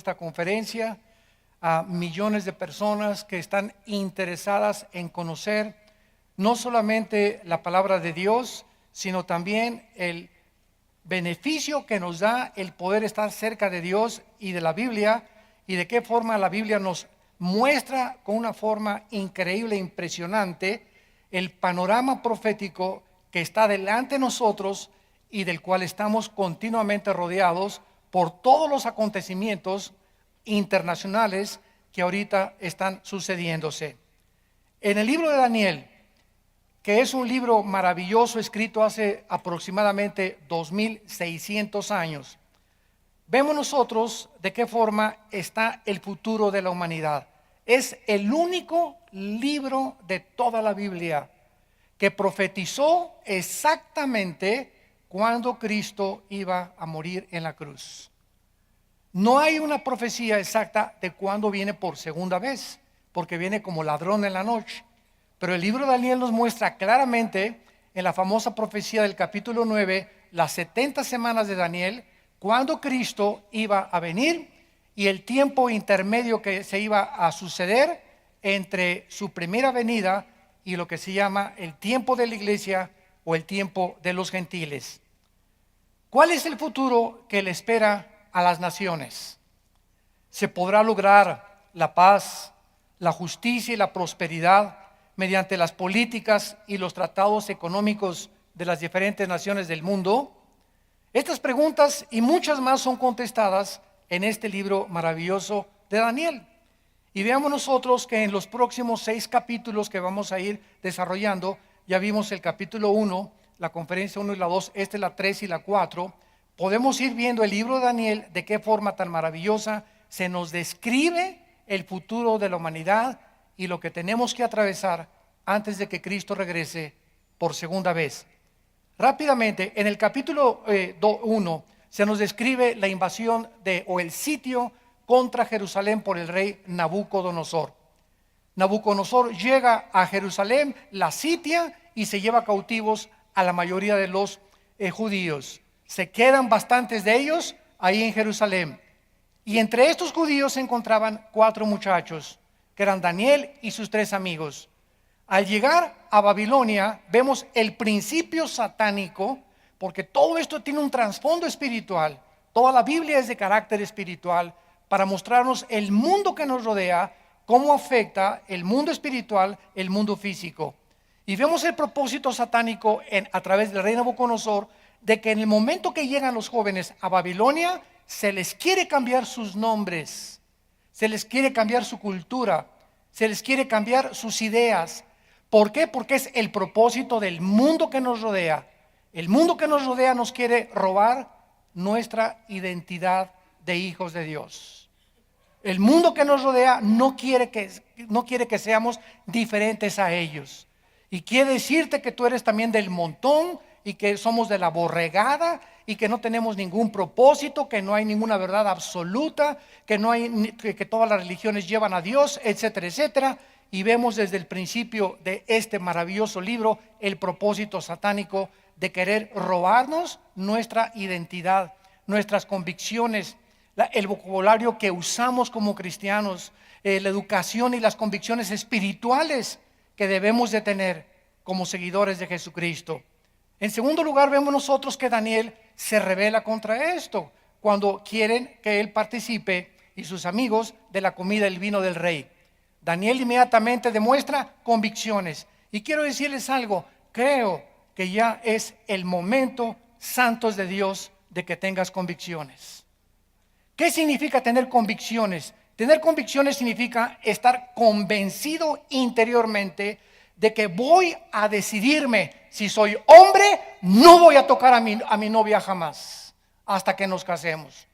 esta conferencia, a millones de personas que están interesadas en conocer no solamente la palabra de Dios, sino también el beneficio que nos da el poder estar cerca de Dios y de la Biblia, y de qué forma la Biblia nos muestra con una forma increíble, impresionante, el panorama profético que está delante de nosotros y del cual estamos continuamente rodeados por todos los acontecimientos internacionales que ahorita están sucediéndose. En el libro de Daniel, que es un libro maravilloso escrito hace aproximadamente 2600 años, vemos nosotros de qué forma está el futuro de la humanidad. Es el único libro de toda la Biblia que profetizó exactamente cuando Cristo iba a morir en la cruz. No hay una profecía exacta de cuándo viene por segunda vez, porque viene como ladrón en la noche. Pero el libro de Daniel nos muestra claramente en la famosa profecía del capítulo 9, las 70 semanas de Daniel, cuando Cristo iba a venir y el tiempo intermedio que se iba a suceder entre su primera venida y lo que se llama el tiempo de la iglesia o el tiempo de los gentiles. ¿Cuál es el futuro que le espera a las naciones? ¿Se podrá lograr la paz, la justicia y la prosperidad mediante las políticas y los tratados económicos de las diferentes naciones del mundo? Estas preguntas y muchas más son contestadas en este libro maravilloso de Daniel. Y veamos nosotros que en los próximos 6 capítulos que vamos a ir desarrollando, ya vimos el capítulo 1, la conferencia 1 y la 2, la 3 y la 4, podemos ir viendo el libro de Daniel de qué forma tan maravillosa se nos describe el futuro de la humanidad y lo que tenemos que atravesar antes de que Cristo regrese por segunda vez. Rápidamente, en el capítulo 1 se nos describe la invasión o el sitio contra Jerusalén por el rey Nabucodonosor. Nabucodonosor llega a Jerusalén, la sitia y se lleva cautivos a la mayoría de los judíos. Se quedan bastantes de ellos ahí en Jerusalén. Y entre estos judíos se encontraban 4 muchachos, que eran Daniel y sus 3 amigos. Al llegar a Babilonia vemos el principio satánico, porque todo esto tiene un trasfondo espiritual. Toda la Biblia es de carácter espiritual para mostrarnos el mundo que nos rodea, cómo afecta el mundo espiritual, el mundo físico. Y vemos el propósito satánico a través del rey Nabucodonosor, de que en el momento que llegan los jóvenes a Babilonia, se les quiere cambiar sus nombres, se les quiere cambiar su cultura, se les quiere cambiar sus ideas. ¿Por qué? Porque es el propósito del mundo que nos rodea. El mundo que nos rodea nos quiere robar nuestra identidad de hijos de Dios. El mundo que nos rodea no quiere que seamos diferentes a ellos. Y quiere decirte que tú eres también del montón y que somos de la borregada y que no tenemos ningún propósito, que no hay ninguna verdad absoluta, que todas las religiones llevan a Dios, etcétera, etcétera. Y vemos desde el principio de este maravilloso libro el propósito satánico de querer robarnos nuestra identidad, nuestras convicciones, el vocabulario que usamos como cristianos, la educación y las convicciones espirituales que debemos de tener como seguidores de Jesucristo. En segundo lugar, vemos nosotros que Daniel se rebela contra esto cuando quieren que él participe y sus amigos de la comida y el vino del rey. Daniel inmediatamente demuestra convicciones. Y quiero decirles algo, creo que ya es el momento, santos de Dios, de que tengas convicciones. ¿Qué significa tener convicciones? Tener convicciones significa estar convencido interiormente de que voy a decidirme. Si soy hombre, no voy a tocar a mi novia jamás, hasta que nos casemos.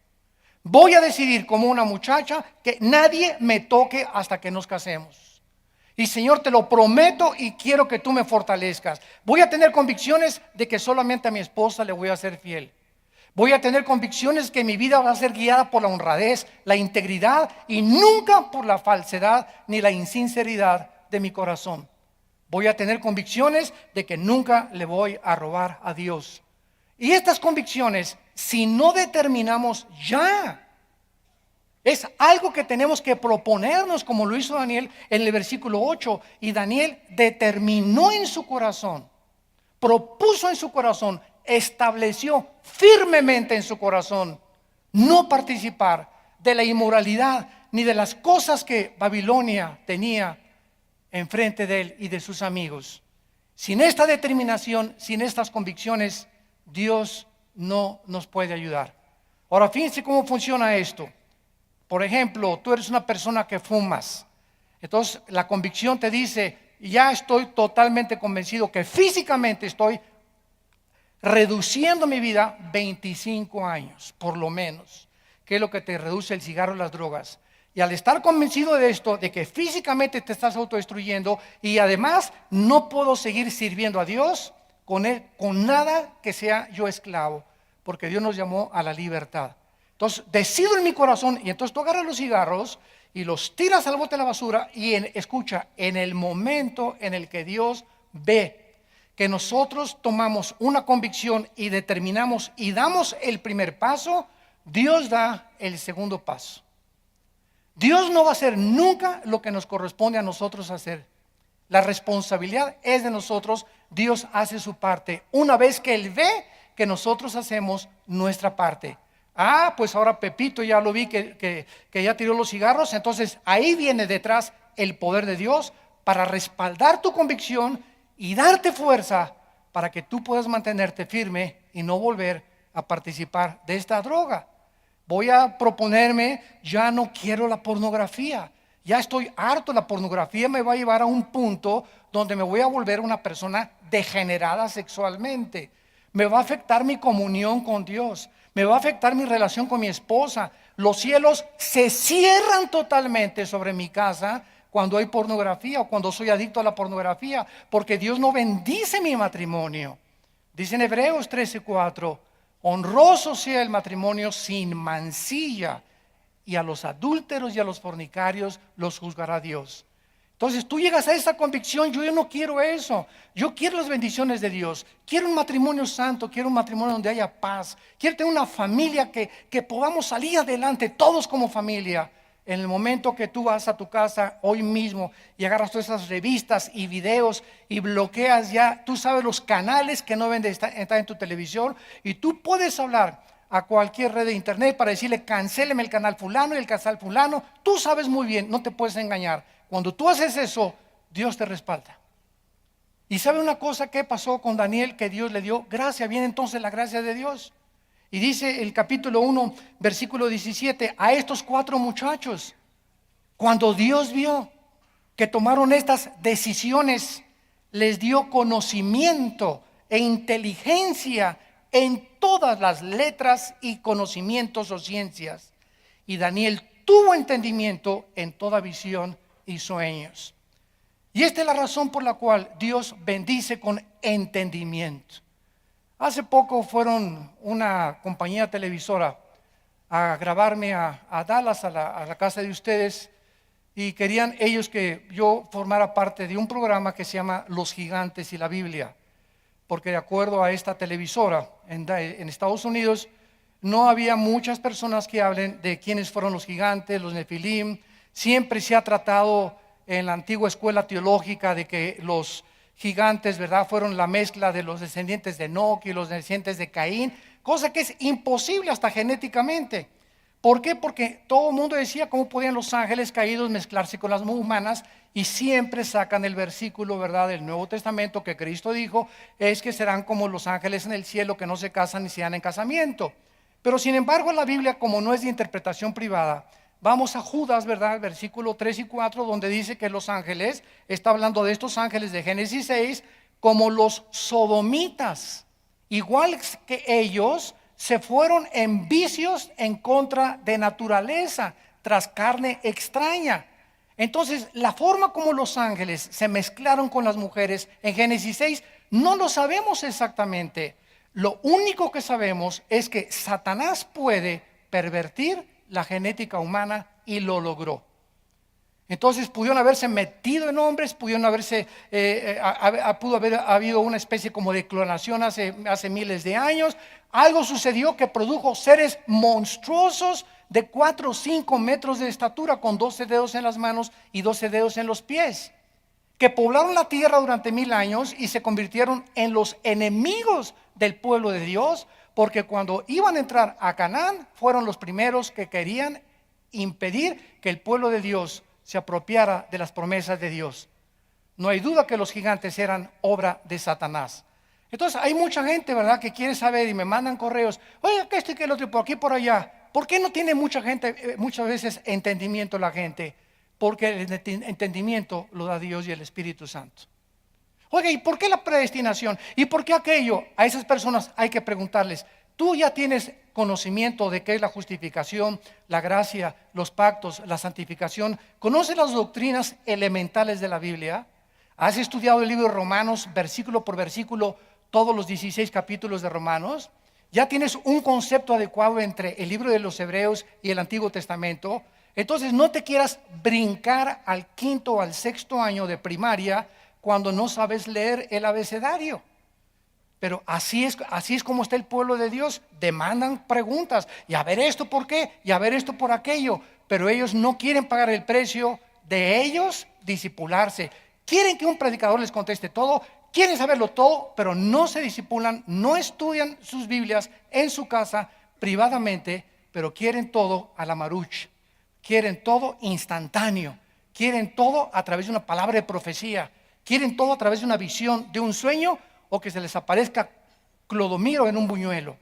Voy a decidir como una muchacha que nadie me toque hasta que nos casemos. Y Señor, te lo prometo y quiero que tú me fortalezcas. Voy a tener convicciones de que solamente a mi esposa le voy a ser fiel. Voy a tener convicciones que mi vida va a ser guiada por la honradez, la integridad y nunca por la falsedad ni la insinceridad de mi corazón. Voy a tener convicciones de que nunca le voy a robar a Dios. Y estas convicciones, si no determinamos ya Es algo que tenemos que proponernos, como lo hizo Daniel en el versículo 8. Y Daniel determinó en su corazón, propuso en su corazón, estableció firmemente en su corazón no participar de la inmoralidad ni de las cosas que Babilonia tenía enfrente de él y de sus amigos. Sin esta determinación, sin estas convicciones, Dios no nos puede ayudar. Ahora, fíjense cómo funciona esto. Por ejemplo, tú eres una persona que fumas. Entonces, la convicción te dice, ya estoy totalmente convencido que físicamente estoy reduciendo mi vida 25 años, por lo menos, que es lo que te reduce el cigarro y las drogas. Y al estar convencido de esto, de que físicamente te estás autodestruyendo y además no puedo seguir sirviendo a Dios con nada que sea yo esclavo, porque Dios nos llamó a la libertad. Entonces decido en mi corazón, y entonces tú agarras los cigarros y los tiras al bote de la basura y escucha, en el momento en el que Dios ve que nosotros tomamos una convicción y determinamos y damos el primer paso, Dios da el segundo paso. Dios no va a hacer nunca lo que nos corresponde a nosotros hacer. La responsabilidad es de nosotros. Dios hace su parte una vez que Él ve que nosotros hacemos nuestra parte. Pues ahora Pepito ya lo vi que ya tiró los cigarros. Entonces ahí viene detrás el poder de Dios para respaldar tu convicción y darte fuerza para que tú puedas mantenerte firme y no volver a participar de esta droga. Voy a proponerme, ya no quiero la pornografía, ya estoy harto. La pornografía me va a llevar a un punto donde me voy a volver una persona degenerada sexualmente. Me va a afectar mi comunión con Dios, me va a afectar mi relación con mi esposa. Los cielos se cierran totalmente sobre mi casa cuando hay pornografía o cuando soy adicto a la pornografía, porque Dios no bendice mi matrimonio. Dice en Hebreos 13:4, honroso sea el matrimonio sin mancilla, y a los adúlteros y a los fornicarios los juzgará Dios. Entonces tú llegas a esa convicción, yo no quiero eso, yo quiero las bendiciones de Dios, quiero un matrimonio santo, quiero un matrimonio donde haya paz, quiero tener una familia que podamos salir adelante todos como familia. En el momento que tú vas a tu casa hoy mismo y agarras todas esas revistas y videos y bloqueas ya, tú sabes los canales que no deben de estar en tu televisión, y tú puedes hablar a cualquier red de internet para decirle cancéleme el canal fulano y el canal fulano. Tú sabes muy bien, no te puedes engañar. Cuando tú haces eso, Dios te respalda. Y ¿sabe una cosa que pasó con Daniel? Que Dios le dio gracia. Viene entonces la gracia de Dios. Y dice el capítulo 1, versículo 17, a estos 4 muchachos, cuando Dios vio que tomaron estas decisiones, les dio conocimiento e inteligencia en todas las letras y conocimientos o ciencias. Y Daniel tuvo entendimiento en toda visión y sueños. Y esta es la razón por la cual Dios bendice con entendimiento. Hace poco fueron una compañía televisora a grabarme a Dallas, a la casa de ustedes, y querían ellos que yo formara parte de un programa que se llama Los Gigantes y la Biblia, porque de acuerdo a esta televisora en Estados Unidos no había muchas personas que hablen de quiénes fueron los gigantes, los Nefilim. Siempre se ha tratado en la antigua escuela teológica de que los gigantes, ¿verdad?, fueron la mezcla de los descendientes de Enoc y los descendientes de Caín, cosa que es imposible hasta genéticamente. ¿Por qué? Porque todo el mundo decía cómo podían los ángeles caídos mezclarse con las humanas, y siempre sacan el versículo, ¿verdad?, del Nuevo Testamento que Cristo dijo, es que serán como los ángeles en el cielo, que no se casan ni se dan en casamiento. Pero sin embargo la Biblia, como no es de interpretación privada, vamos a Judas, ¿verdad?, versículo 3 y 4, donde dice que los ángeles, está hablando de estos ángeles de Génesis 6, como los sodomitas, igual que ellos, se fueron en vicios en contra de naturaleza, tras carne extraña. Entonces, la forma como los ángeles se mezclaron con las mujeres en Génesis 6, no lo sabemos exactamente. Lo único que sabemos es que Satanás puede pervertir la genética humana, y lo logró. Entonces pudieron haberse metido en hombres, pudieron haberse, pudo haber habido una especie como de clonación hace miles de años. Algo sucedió que produjo seres monstruosos de 4 o 5 metros de estatura, con 12 dedos en las manos y 12 dedos en los pies, que poblaron la tierra durante 1000 años y se convirtieron en los enemigos del pueblo de Dios, porque cuando iban a entrar a Canaán, fueron los primeros que querían impedir que el pueblo de Dios se apropiara de las promesas de Dios. No hay duda que los gigantes eran obra de Satanás. Entonces hay mucha gente, ¿verdad?, que quiere saber y me mandan correos. Oiga, que esto y que el otro, por aquí y por allá. ¿Por qué no tiene mucha gente, muchas veces, entendimiento la gente? Porque el entendimiento lo da Dios y el Espíritu Santo. Oiga, ¿y por qué la predestinación? ¿Y por qué aquello? A esas personas hay que preguntarles: ¿tú ya tienes conocimiento de qué es la justificación, la gracia, los pactos, la santificación? ¿Conoces las doctrinas elementales de la Biblia? ¿Has estudiado el libro de Romanos versículo por versículo, todos los 16 capítulos de Romanos? ¿Ya tienes un concepto adecuado entre el libro de los Hebreos y el Antiguo Testamento? Entonces no te quieras brincar al 5º o al 6º año de primaria cuando no sabes leer el abecedario. Pero así es como está el pueblo de Dios. Demandan preguntas, y a ver esto por qué, y a ver esto por aquello. Pero ellos no quieren pagar el precio de ellos discipularse. Quieren que un predicador les conteste todo, quieren saberlo todo, pero no se discipulan, no estudian sus Biblias en su casa privadamente, pero quieren todo a la maruch, quieren todo instantáneo, quieren todo a través de una palabra de profecía, quieren todo a través de una visión, de un sueño, o que se les aparezca Clodomiro en un buñuelo.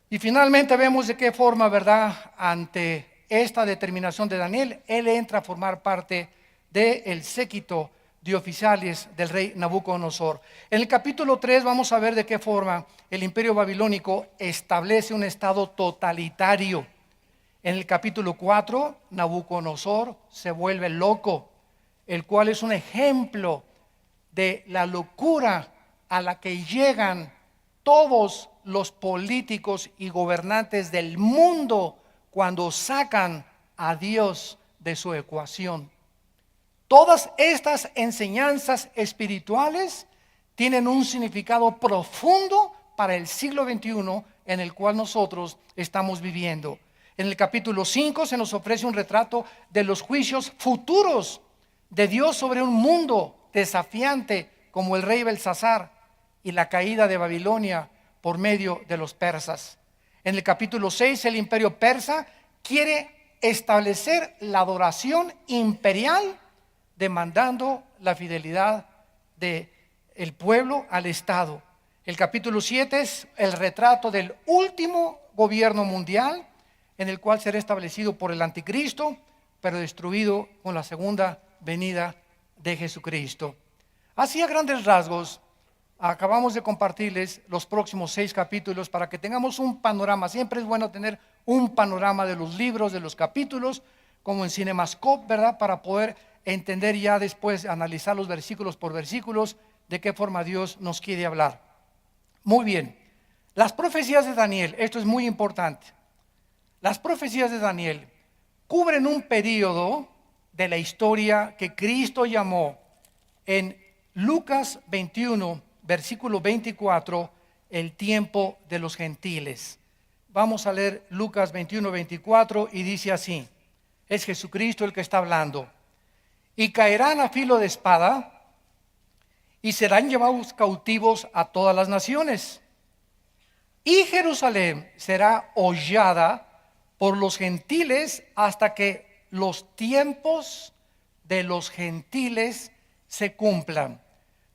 Y finalmente vemos de qué forma, ¿verdad?, ante esta determinación de Daniel, él entra a formar parte del séquito de oficiales del rey Nabucodonosor. En el capítulo 3 vamos a ver de qué forma el imperio babilónico establece un estado totalitario. En el capítulo 4, Nabucodonosor se vuelve loco, el cual es un ejemplo de la locura a la que llegan todos los políticos y gobernantes del mundo cuando sacan a Dios de su ecuación. Todas estas enseñanzas espirituales tienen un significado profundo para el siglo XXI en el cual nosotros estamos viviendo. En el capítulo 5 se nos ofrece un retrato de los juicios futuros de Dios sobre un mundo desafiante como el rey Belsasar y la caída de Babilonia por medio de los persas. En el capítulo 6 el imperio persa quiere establecer la adoración imperial, demandando la fidelidad del pueblo al Estado. El capítulo 7 es el retrato del último gobierno mundial, en el cual será establecido por el anticristo, pero destruido con la segunda venida de Jesucristo. Así, a grandes rasgos, acabamos de compartirles los próximos 6 capítulos para que tengamos un panorama. Siempre es bueno tener un panorama de los libros, de los capítulos, como en CinemaScope, ¿verdad?, para poder entender ya después, analizar los versículos por versículos, de qué forma Dios nos quiere hablar. Muy bien, las profecías de Daniel, esto es muy importante. Las profecías de Daniel cubren un periodo de la historia que Cristo llamó en Lucas 21, versículo 24, el tiempo de los gentiles. Vamos a leer Lucas 21, 24 y dice así, es Jesucristo el que está hablando. Y caerán a filo de espada y serán llevados cautivos a todas las naciones. Y Jerusalén será hollada por los gentiles hasta que los tiempos de los gentiles se cumplan.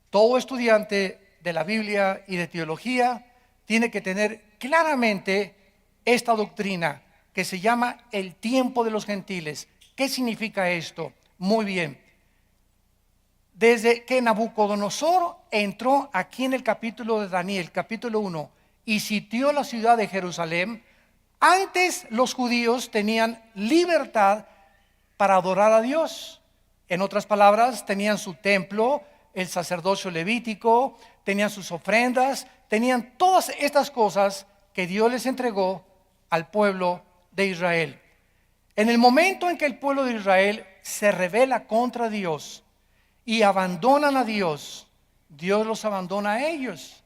Todo estudiante de la Biblia y de teología tiene que tener claramente esta doctrina que se llama el tiempo de los gentiles. ¿Qué significa esto? Muy bien. Desde que Nabucodonosor entró aquí en el capítulo de Daniel, capítulo 1, y sitió la ciudad de Jerusalén, antes los judíos tenían libertad para adorar a Dios. En otras palabras, tenían su templo, el sacerdocio levítico, tenían sus ofrendas, tenían todas estas cosas que Dios les entregó al pueblo de Israel. En el momento en que el pueblo de Israel se rebela contra Dios y abandonan a Dios, Dios los abandona a ellos.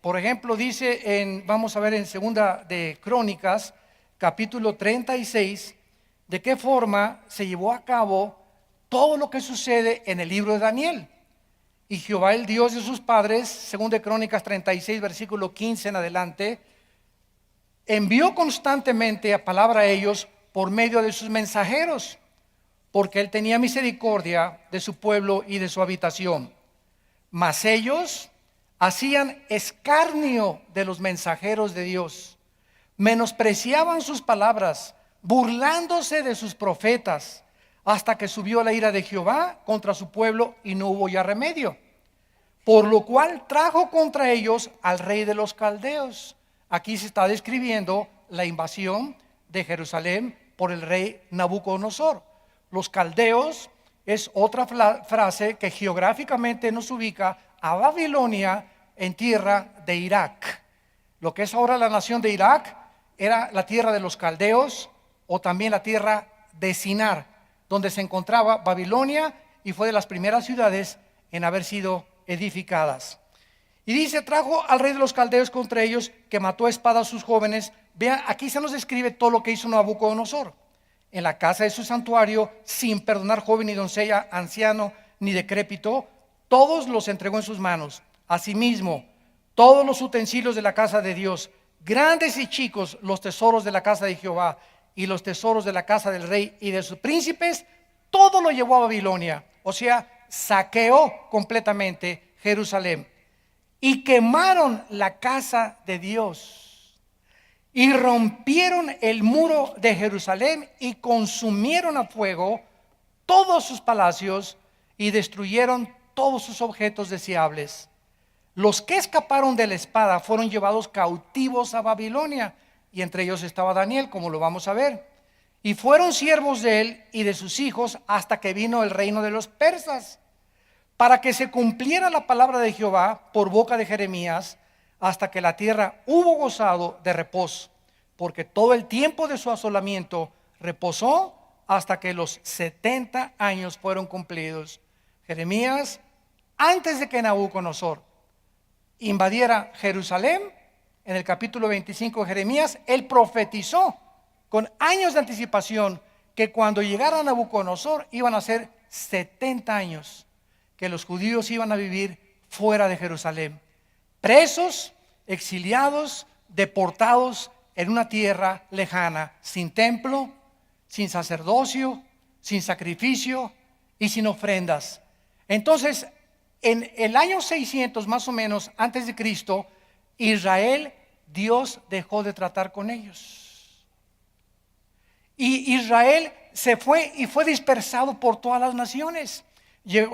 Por ejemplo, dice vamos a ver en segunda de Crónicas, capítulo 36, de qué forma se llevó a cabo todo lo que sucede en el libro de Daniel. Y Jehová, el Dios de sus padres, según de Crónicas 36, versículo 15 en adelante, envió constantemente a palabra a ellos por medio de sus mensajeros, porque él tenía misericordia de su pueblo y de su habitación. Mas ellos hacían escarnio de los mensajeros de Dios, menospreciaban sus palabras, burlándose de sus profetas, hasta que subió la ira de Jehová contra su pueblo y no hubo ya remedio. Por lo cual trajo contra ellos al rey de los caldeos. Aquí se está describiendo la invasión de Jerusalén por el rey Nabucodonosor. Los caldeos es otra frase que geográficamente nos ubica a Babilonia en tierra de Irak. Lo que es ahora la nación de Irak era la tierra de los caldeos, o también la tierra de Sinar, donde se encontraba Babilonia, y fue de las primeras ciudades en haber sido edificadas. Y dice, trajo al rey de los caldeos contra ellos, que mató a espada a sus jóvenes. Vean, aquí se nos describe todo lo que hizo Nabucodonosor. En la casa de su santuario, sin perdonar joven ni doncella, anciano ni decrépito, todos los entregó en sus manos. Asimismo, todos los utensilios de la casa de Dios, grandes y chicos, los tesoros de la casa de Jehová y los tesoros de la casa del rey y de sus príncipes, todo lo llevó a Babilonia. O sea, saqueó completamente Jerusalén. Y quemaron la casa de Dios, y rompieron el muro de Jerusalén, y consumieron a fuego todos sus palacios, y destruyeron todos sus objetos deseables. Los que escaparon de la espada fueron llevados cautivos a Babilonia, y entre ellos estaba Daniel, como lo vamos a ver. Y fueron siervos de él y de sus hijos hasta que vino el reino de los persas, para que se cumpliera la palabra de Jehová por boca de Jeremías, hasta que la tierra hubo gozado de reposo, porque todo el tiempo de su asolamiento reposó hasta que los 70 años fueron cumplidos. Jeremías, antes de que Nabucodonosor invadiera Jerusalén, en el capítulo 25 de Jeremías, él profetizó con años de anticipación que cuando llegara Nabucodonosor iban a ser 70 años que los judíos iban a vivir fuera de Jerusalén, presos, exiliados, deportados en una tierra lejana, sin templo, sin sacerdocio, sin sacrificio y sin ofrendas. Entonces, en el año 600 más o menos antes de Cristo, Israel, Dios dejó de tratar con ellos. Y Israel se fue y fue dispersado por todas las naciones.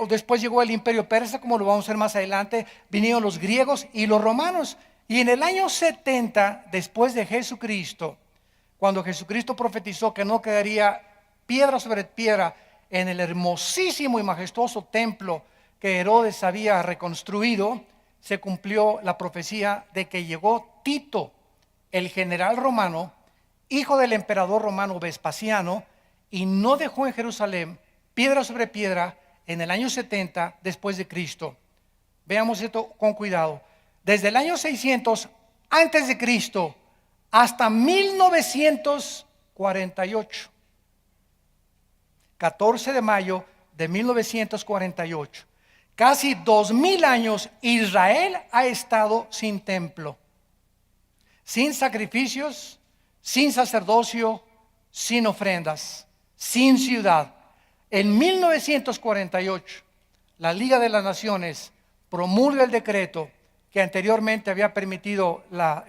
Después llegó el imperio persa, como lo vamos a ver más adelante. Vinieron los griegos y los romanos. Y en el año 70 después de Jesucristo, cuando Jesucristo profetizó que no quedaría piedra sobre piedra en el hermosísimo y majestuoso templo que Herodes había reconstruido, se cumplió la profecía de que llegó Tito, el general romano, hijo del emperador romano Vespasiano, y no dejó en Jerusalén piedra sobre piedra en el año 70 después de Cristo. Veamos esto con cuidado. Desde el año 600 antes de Cristo hasta 1948, 14 de mayo de 1948, casi 2000 años, Israel ha estado sin templo, sin sacrificios, sin sacerdocio, sin ofrendas, sin ciudad. En 1948, la Liga de las Naciones promulga el decreto que anteriormente había permitido la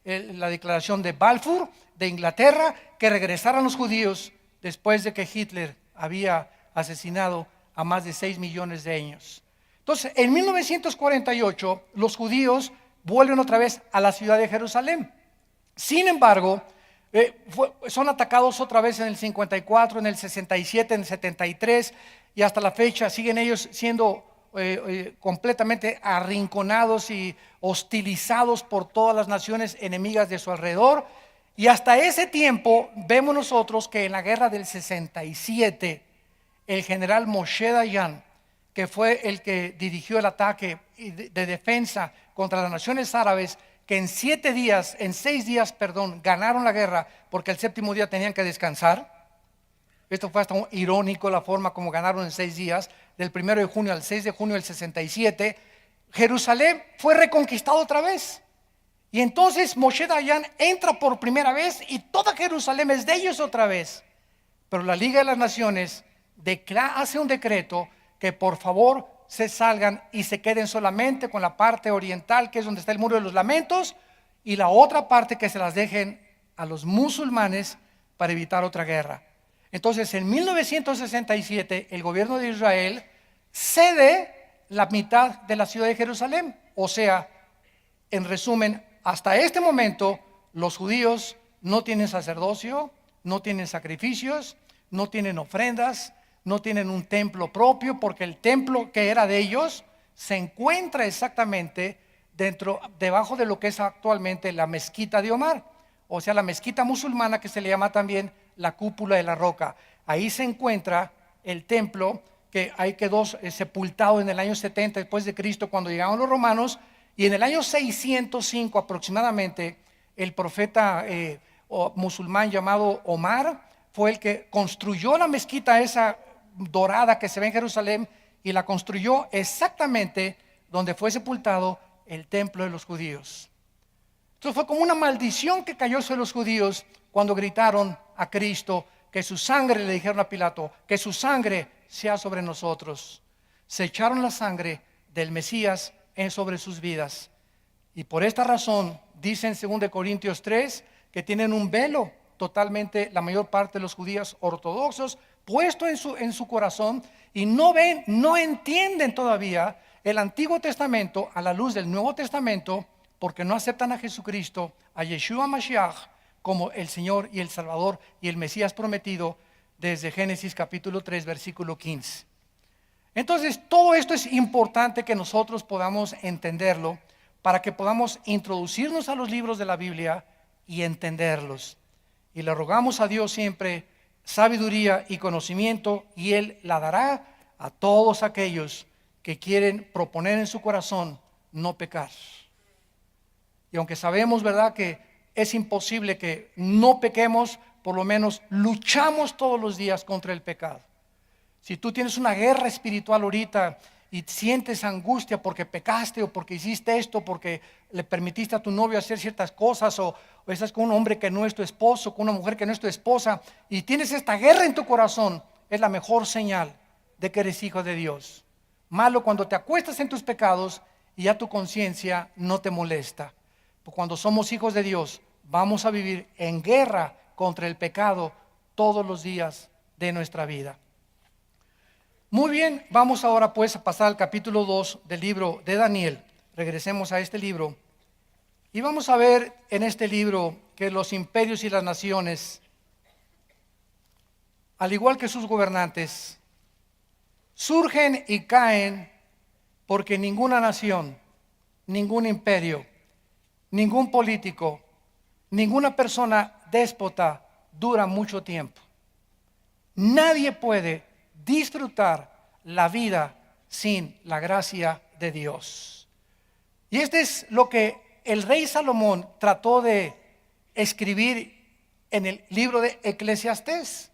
declaración de Balfour de Inglaterra, que regresaran los judíos después de que Hitler había asesinado a más de 6 millones de ellos. Entonces, en 1948, los judíos vuelven otra vez a la ciudad de Jerusalén. Sin embargo, son atacados otra vez en el 54, en el 67, en el 73, y hasta la fecha siguen ellos siendo completamente arrinconados y hostilizados por todas las naciones enemigas de su alrededor. Y hasta ese tiempo vemos nosotros que en la guerra del 67, el general Moshe Dayan que fue el que dirigió el ataque de defensa contra las naciones árabes, que en 6 días, ganaron la guerra, porque el séptimo día tenían que descansar. Esto fue hasta irónico la forma como ganaron en 6 días, del 1 de junio al 6 de junio del 67. Jerusalén fue reconquistado otra vez. Y entonces Moshe Dayan entra por primera vez y toda Jerusalén es de ellos otra vez. Pero la Liga de las Naciones hace un decreto que por favor se salgan y se queden solamente con la parte oriental, que es donde está el Muro de los Lamentos, y la otra parte que se las dejen a los musulmanes para evitar otra guerra. Entonces en 1967 el gobierno de Israel cede la mitad de la ciudad de Jerusalén. O sea, en resumen, hasta este momento los judíos no tienen sacerdocio, no tienen sacrificios, no tienen ofrendas, no tienen un templo propio, porque el templo que era de ellos se encuentra exactamente debajo de lo que es actualmente la mezquita de Omar, o sea, la mezquita musulmana, que se le llama también la cúpula de la roca. Ahí se encuentra el templo que ahí quedó sepultado en el año 70 después de Cristo, cuando llegaron los romanos, y en el año 605 aproximadamente el profeta musulmán llamado Omar fue el que construyó la mezquita esa dorada que se ve en Jerusalén, y la construyó exactamente donde fue sepultado el templo de los judíos. Entonces fue como una maldición que cayó sobre los judíos cuando gritaron a Cristo que su sangre, le dijeron a Pilato, que su sangre sea sobre nosotros. Se echaron la sangre del Mesías sobre sus vidas, y por esta razón dicen en 2 Corintios 3 que tienen un velo totalmente, la mayor parte de los judíos ortodoxos, puesto en su corazón, y no entienden todavía el Antiguo Testamento a la luz del Nuevo Testamento, porque no aceptan a Jesucristo, a Yeshua Mashiach, como el Señor y el Salvador y el Mesías prometido desde Génesis capítulo 3 versículo 15. Entonces todo esto es importante que nosotros podamos entenderlo, para que podamos introducirnos a los libros de la Biblia y entenderlos. Y le rogamos a Dios siempre sabiduría y conocimiento, y Él la dará a todos aquellos que quieren proponer en su corazón no pecar. Y aunque sabemos, ¿verdad?, que es imposible que no pequemos, por lo menos luchamos todos los días contra el pecado. Si tú tienes una guerra espiritual ahorita y sientes angustia porque pecaste, o porque hiciste esto, porque le permitiste a tu novio hacer ciertas cosas, o estás con un hombre que no es tu esposo, con una mujer que no es tu esposa, y tienes esta guerra en tu corazón, es la mejor señal de que eres hijo de Dios. Malo cuando te acuestas en tus pecados y ya tu conciencia no te molesta. Porque cuando somos hijos de Dios, vamos a vivir en guerra contra el pecado todos los días de nuestra vida. Muy bien, vamos ahora pues a pasar al capítulo 2 del libro de Daniel. Regresemos a este libro y vamos a ver en este libro que los imperios y las naciones, al igual que sus gobernantes, surgen y caen porque ninguna nación, ningún imperio, ningún político, ninguna persona déspota dura mucho tiempo. Nadie puede disfrutar la vida sin la gracia de Dios. Y este es lo que el rey Salomón trató de escribir en el libro de Eclesiastés.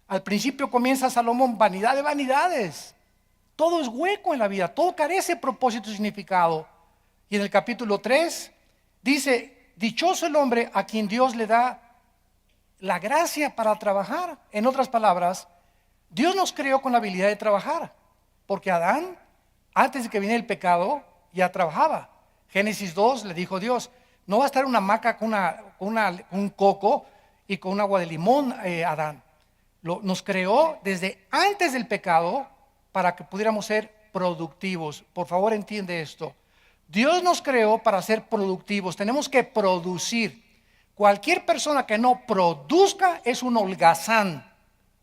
Al principio comienza Salomón: vanidad de vanidades, todo es hueco en la vida, todo carece de propósito y significado. Y en el capítulo 3 dice: dichoso el hombre a quien Dios le da la gracia para trabajar. En otras palabras, Dios nos creó con la habilidad de trabajar, porque Adán, antes de que viniera el pecado, ya trabajaba. Génesis 2 le dijo Dios: no va a estar una hamaca con un coco y con un agua de limón, Adán. Nos creó desde antes del pecado para que pudiéramos ser productivos. Por favor, entiende esto. Dios nos creó para ser productivos. Tenemos que producir. Cualquier persona que no produzca es un holgazán,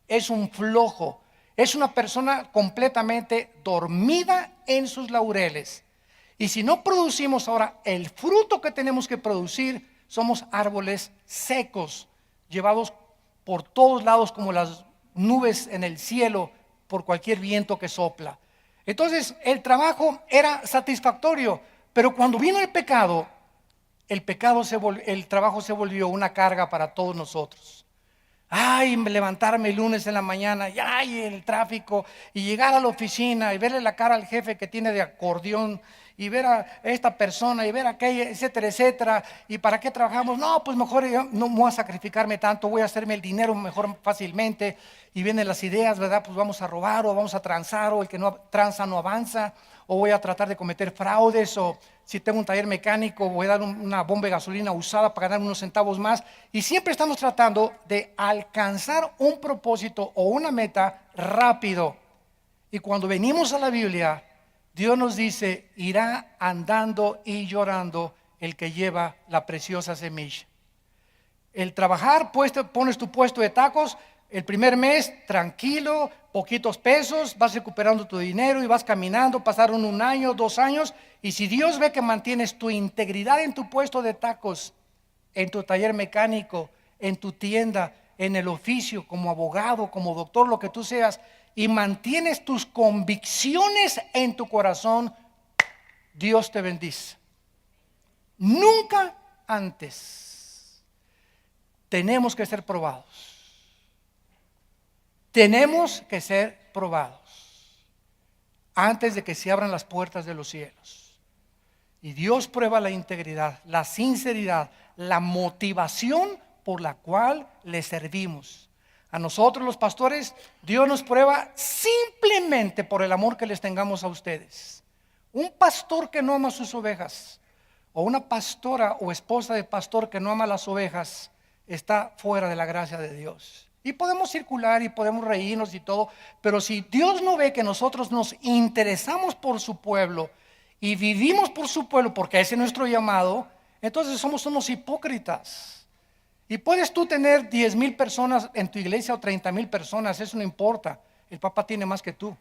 es un flojo, es una persona completamente dormida en sus laureles. Y si no producimos ahora el fruto que tenemos que producir, somos árboles secos, llevados por todos lados como las nubes en el cielo por cualquier viento que sopla. Entonces el trabajo era satisfactorio, pero cuando vino el pecado, el trabajo se volvió una carga para todos nosotros. Ay, levantarme el lunes en la mañana, y ay, el tráfico, y llegar a la oficina y verle la cara al jefe que tiene de acordeón, y ver a esta persona y ver a aquella, etcétera, etcétera. ¿Y para qué trabajamos? No, pues mejor yo no voy a sacrificarme tanto, voy a hacerme el dinero mejor fácilmente. Y vienen las ideas, ¿verdad? Pues vamos a robar o vamos a transar, o el que no tranza no avanza, o voy a tratar de cometer fraudes, o si tengo un taller mecánico voy a dar una bomba de gasolina usada para ganar unos centavos más. Y siempre estamos tratando de alcanzar un propósito o una meta rápido. Y cuando venimos a la Biblia, Dios nos dice: irá andando y llorando el que lleva la preciosa semilla. El trabajar, pones tu puesto de tacos, el primer mes tranquilo, poquitos pesos, vas recuperando tu dinero y vas caminando. Pasaron 1 año, 2 años, y si Dios ve que mantienes tu integridad en tu puesto de tacos, en tu taller mecánico, en tu tienda, en el oficio, como abogado, como doctor, lo que tú seas, y mantienes tus convicciones en tu corazón, Dios te bendice. Nunca antes. Tenemos que ser probados. Tenemos que ser probados antes de que se abran las puertas de los cielos. Y Dios prueba la integridad, la sinceridad, la motivación por la cual le servimos. A nosotros los pastores, Dios nos prueba simplemente por el amor que les tengamos a ustedes. Un pastor que no ama sus ovejas, o una pastora o esposa de pastor que no ama las ovejas, está fuera de la gracia de Dios. Y podemos circular y podemos reírnos y todo, pero si Dios no ve que nosotros nos interesamos por su pueblo y vivimos por su pueblo, porque ese es nuestro llamado, entonces somos unos hipócritas. Y puedes tú tener 10,000 personas en tu iglesia o 30,000 personas, eso no importa. El Papa tiene más que tú.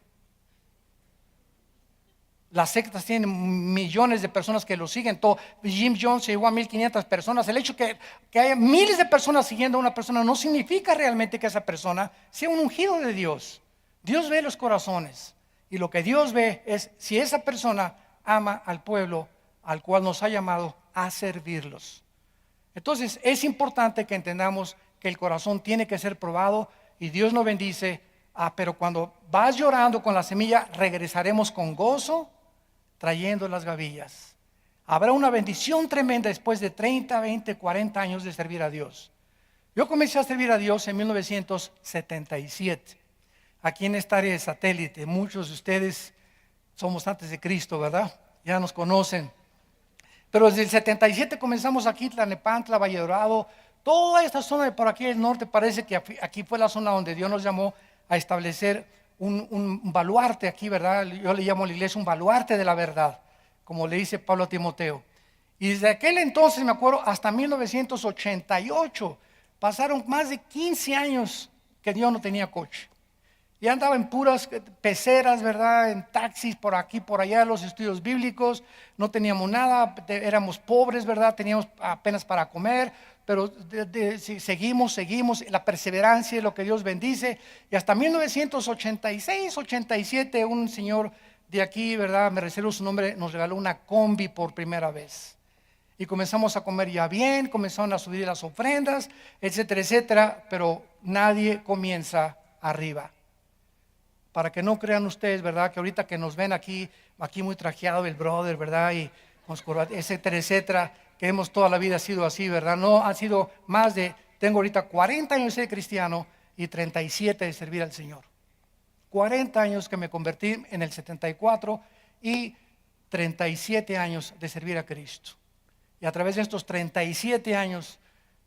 Las sectas tienen millones de personas que lo siguen. Jim Jones llegó a 1,500 personas. El hecho que haya miles de personas siguiendo a una persona no significa realmente que esa persona sea un ungido de Dios. Dios ve los corazones, y lo que Dios ve es si esa persona ama al pueblo al cual nos ha llamado a servirlos. Entonces es importante que entendamos que el corazón tiene que ser probado, y Dios nos bendice. Pero cuando vas llorando con la semilla, regresaremos con gozo trayendo las gavillas. Habrá una bendición tremenda después de 30, 20, 40 años de servir a Dios. Yo comencé a servir a Dios en 1977, aquí en esta área de Satélite. Muchos de ustedes somos antes de Cristo, ¿verdad? Ya nos conocen. Pero desde el 77 comenzamos aquí, Tlalnepantla, Valle Dorado, toda esta zona de por aquí del norte. Parece que aquí fue la zona donde Dios nos llamó a establecer un baluarte aquí, ¿verdad? Yo le llamo a la iglesia un baluarte de la verdad, como le dice Pablo a Timoteo. Y desde aquel entonces, me acuerdo, hasta 1988, pasaron más de 15 años que yo no tenía coche. Y andaba en puras peceras, ¿verdad? En taxis por aquí, por allá, los estudios bíblicos. No teníamos nada, éramos pobres, ¿verdad? Teníamos apenas para comer, pero seguimos. La perseverancia es lo que Dios bendice. Y hasta 1986, 87, un señor de aquí, ¿verdad? Me reservo su nombre, nos regaló una combi por primera vez. Y comenzamos a comer ya bien, comenzaron a subir las ofrendas, etcétera, etcétera. Pero nadie comienza arriba. Para que no crean ustedes, ¿verdad? Que ahorita que nos ven aquí muy trajeado el brother, ¿verdad? Y con corbata, etcétera, etcétera, que hemos toda la vida sido así, ¿verdad? No, han sido tengo ahorita 40 años de ser cristiano y 37 de servir al Señor. 40 años que me convertí en el 74 y 37 años de servir a Cristo. Y a través de estos 37 años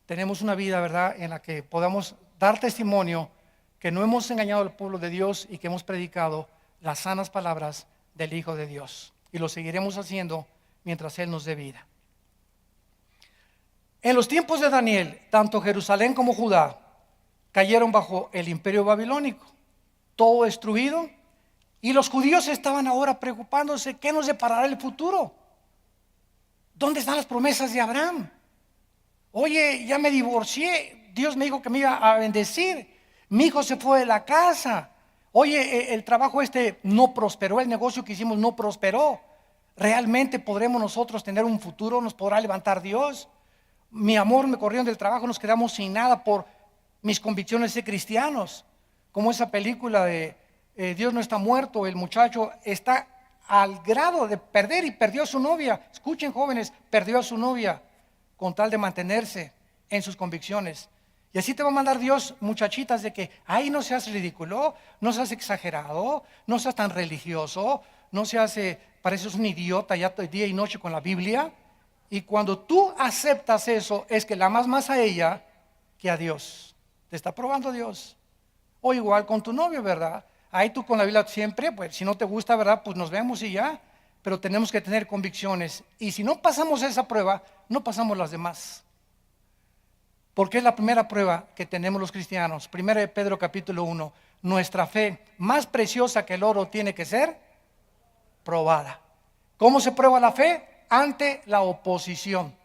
tenemos una vida, ¿verdad?, en la que podamos dar testimonio que no hemos engañado al pueblo de Dios y que hemos predicado las sanas palabras del Hijo de Dios. Y lo seguiremos haciendo mientras Él nos dé vida. En los tiempos de Daniel, tanto Jerusalén como Judá cayeron bajo el imperio babilónico, todo destruido, y los judíos estaban ahora preocupándose: ¿qué nos deparará el futuro? ¿Dónde están las promesas de Abraham? Oye, ya me divorcié, Dios me dijo que me iba a bendecir. Mi hijo se fue de la casa. Oye, el trabajo no prosperó, el negocio que hicimos no prosperó. ¿Realmente podremos nosotros tener un futuro? ¿Nos podrá levantar Dios? Mi amor, me corrieron del trabajo, nos quedamos sin nada por mis convicciones de cristianos. Como esa película de Dios no está muerto, el muchacho está al grado de perder y perdió a su novia. Escuchen, jóvenes, perdió a su novia con tal de mantenerse en sus convicciones. Y así te va a mandar Dios, muchachitas, de que, ay, no seas ridículo, no seas exagerado, no seas tan religioso, no seas, pareces un idiota ya día y noche con la Biblia. Y cuando tú aceptas eso, es que la amas más a ella que a Dios. Te está probando Dios. O igual con tu novio, ¿verdad? Ahí tú con la Biblia siempre, pues si no te gusta, ¿verdad? Pues nos vemos y ya. Pero tenemos que tener convicciones. Y si no pasamos esa prueba, no pasamos las demás. Porque es la primera prueba que tenemos los cristianos. Primera de Pedro capítulo 1. Nuestra fe, más preciosa que el oro, tiene que ser probada. ¿Cómo se prueba la fe? Ante la oposición,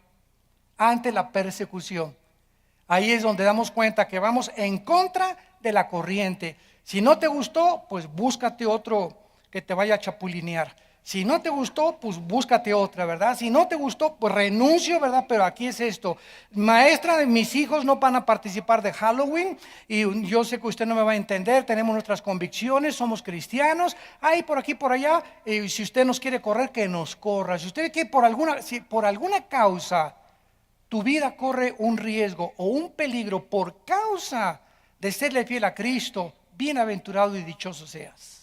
ante la persecución. Ahí es donde damos cuenta que vamos en contra de la corriente. Si no te gustó, pues búscate otro que te vaya a chapulinear. Si no te gustó, pues búscate otra, ¿verdad? Si no te gustó, pues renuncio, ¿verdad? Pero aquí es esto. Maestra, mis hijos no van a participar de Halloween y yo sé que usted no me va a entender. Tenemos nuestras convicciones, somos cristianos. Ahí, por aquí, por allá. Si usted nos quiere correr, que nos corra. Si usted quiere si por alguna causa tu vida corre un riesgo o un peligro por causa de serle fiel a Cristo, bienaventurado y dichoso seas.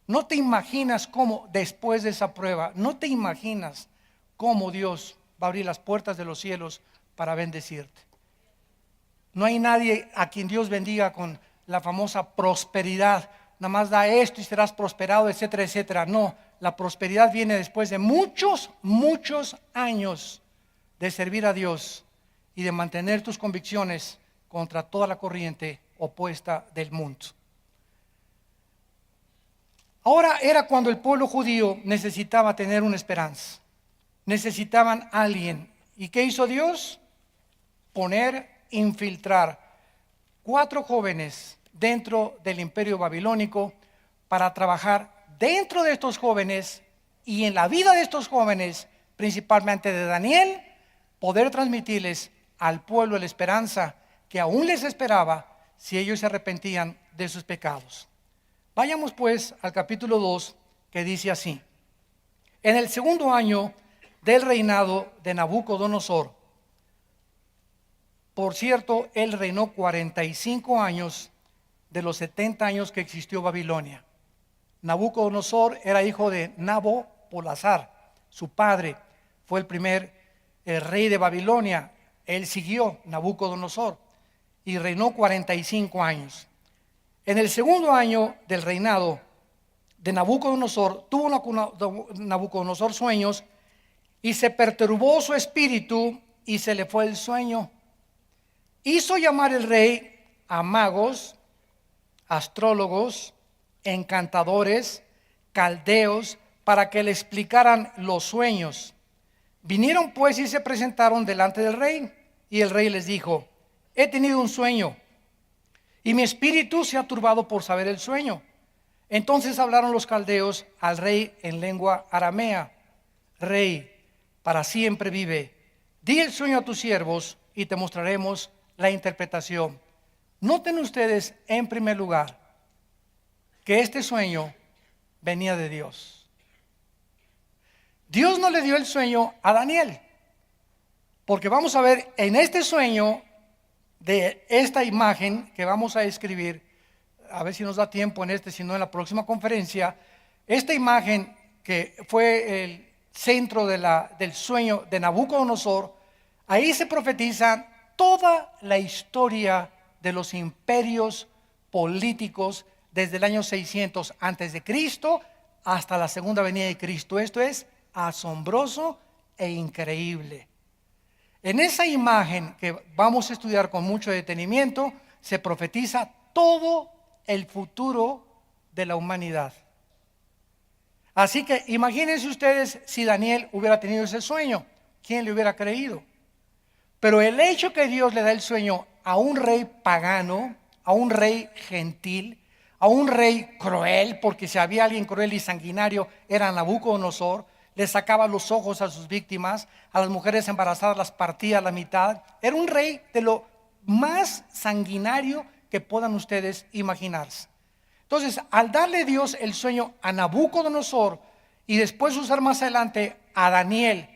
No te imaginas cómo después de esa prueba, no te imaginas cómo Dios va a abrir las puertas de los cielos para bendecirte. No hay nadie a quien Dios bendiga con la famosa prosperidad. Nada más da esto y serás prosperado, etcétera, etcétera. No, la prosperidad viene después de muchos, muchos años de servir a Dios y de mantener tus convicciones contra toda la corriente opuesta del mundo. Ahora era cuando el pueblo judío necesitaba tener una esperanza. Necesitaban a alguien. ¿Y qué hizo Dios? Infiltrar 4 jóvenes dentro del imperio babilónico para trabajar dentro de estos jóvenes y en la vida de estos jóvenes, principalmente de Daniel, poder transmitirles al pueblo la esperanza que aún les esperaba si ellos se arrepentían de sus pecados. Vayamos pues al capítulo 2, que dice así: en el segundo año del reinado de Nabucodonosor, por cierto, él reinó 45 años de los 70 años que existió Babilonia. Nabucodonosor era hijo de Nabopolassar, su padre fue el primer rey de Babilonia. Él siguió Nabucodonosor y reinó 45 años. En el segundo año del reinado de Nabucodonosor, tuvo Nabucodonosor sueños y se perturbó su espíritu y se le fue el sueño. Hizo llamar el rey a magos, astrólogos, encantadores, caldeos, para que le explicaran los sueños. Vinieron pues y se presentaron delante del rey, y el rey les dijo: he tenido un sueño, y mi espíritu se ha turbado por saber el sueño. Entonces hablaron los caldeos al rey en lengua aramea: rey, para siempre vive, di el sueño a tus siervos y te mostraremos la interpretación. Noten ustedes en primer lugar que este sueño venía de Dios. Dios no le dio el sueño a Daniel, porque vamos a ver en este sueño de esta imagen que vamos a escribir, a ver si nos da tiempo si no en la próxima conferencia, esta imagen que fue el centro del sueño de Nabucodonosor. Ahí se profetiza toda la historia de los imperios políticos desde el año 600 antes de Cristo hasta la segunda venida de Cristo. Esto es asombroso e increíble. En esa imagen que vamos a estudiar con mucho detenimiento, se profetiza todo el futuro de la humanidad. Así que imagínense ustedes si Daniel hubiera tenido ese sueño, ¿quién le hubiera creído? Pero el hecho que Dios le da el sueño a un rey pagano, a un rey gentil, a un rey cruel, porque si había alguien cruel y sanguinario era Nabucodonosor. Le sacaba los ojos a sus víctimas, a las mujeres embarazadas las partía a la mitad. Era un rey de lo más sanguinario que puedan ustedes imaginarse. Entonces, al darle Dios el sueño a Nabucodonosor y después usar más adelante a Daniel,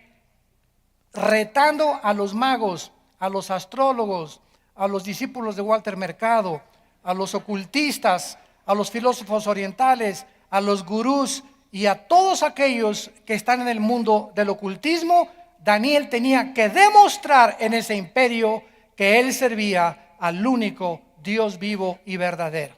retando a los magos, a los astrólogos, a los discípulos de Walter Mercado, a los ocultistas, a los filósofos orientales, a los gurús y a todos aquellos que están en el mundo del ocultismo, Daniel tenía que demostrar en ese imperio que él servía al único Dios vivo y verdadero.